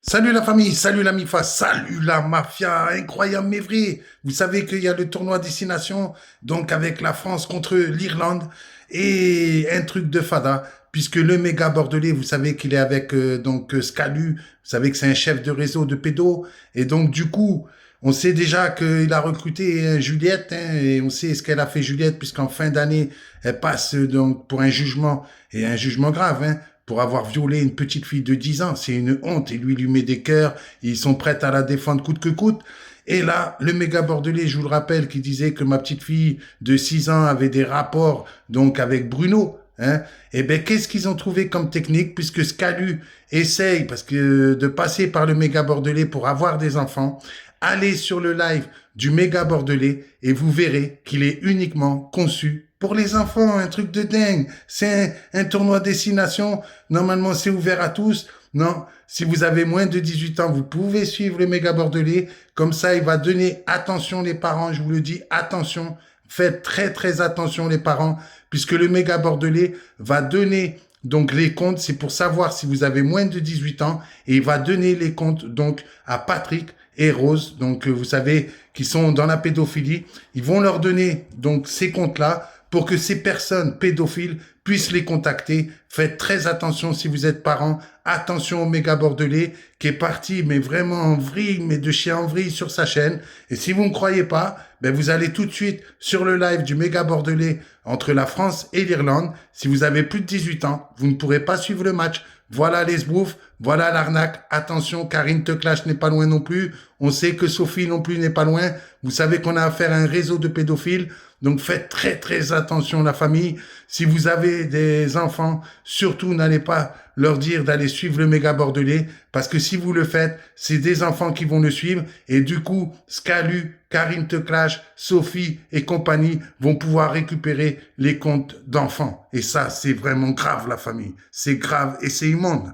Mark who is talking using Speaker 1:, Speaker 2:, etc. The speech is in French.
Speaker 1: Salut la famille, salut la MIFA, salut la mafia, incroyable mais vrai. Vous savez qu'il y a le tournoi Destination, donc avec la France contre l'Irlande, et un truc de fada, puisque le méga bordelais, vous savez qu'il est avec Scalu, vous savez que c'est un chef de réseau de pédos, et donc du coup, on sait déjà qu'il a recruté Juliette, hein, et on sait ce qu'elle a fait Juliette, puisqu'en fin d'année, elle passe donc pour un jugement, et un jugement grave, hein, pour avoir violé une petite fille de 10 ans. C'est une honte. Et lui met des cœurs. Ils sont prêts à la défendre coûte que coûte. Et là, le méga bordelais, je vous le rappelle, qui disait que ma petite fille de 6 ans avait des rapports donc avec Bruno. Hein, eh ben, qu'est-ce qu'ils ont trouvé comme technique, puisque Scalu essaye, parce que de passer par le méga bordelais pour avoir des enfants, allez sur le live du méga bordelais et vous verrez qu'il est uniquement conçu pour les enfants, un truc de dingue. C'est un tournoi destination. Normalement, c'est ouvert à tous. Non, si vous avez moins de 18 ans, vous pouvez suivre le méga bordelais. Comme ça, il va donner attention les parents. Je vous le dis, attention. Faites très, très attention les parents, puisque le méga bordelais va donner donc les comptes. C'est pour savoir si vous avez moins de 18 ans. Et il va donner les comptes donc à Patrick et Rose, donc vous savez, qui sont dans la pédophilie. Ils vont leur donner donc ces comptes-là pour que ces personnes pédophiles puissent les contacter. Faites très attention si vous êtes parents. Attention au méga bordelais qui est parti, mais vraiment en vrille, mais de chien en vrille sur sa chaîne. Et si vous ne croyez pas, ben vous allez tout de suite sur le live du méga bordelais entre la France et l'Irlande. Si vous avez plus de 18 ans, vous ne pourrez pas suivre le match. Voilà les sbroufs, voilà l'arnaque. Attention, Karine Teclash n'est pas loin non plus. On sait que Sophie non plus n'est pas loin. Vous savez qu'on a affaire à un réseau de pédophiles. Donc faites très très attention la famille. Si vous avez des enfants, surtout n'allez pas leur dire d'aller suivre le méga bordelais, parce que si vous le faites, c'est des enfants qui vont le suivre, et du coup, Scalu, Karine Teclash, Sophie et compagnie vont pouvoir récupérer les comptes d'enfants. Et ça, c'est vraiment grave la famille. C'est grave et c'est immonde.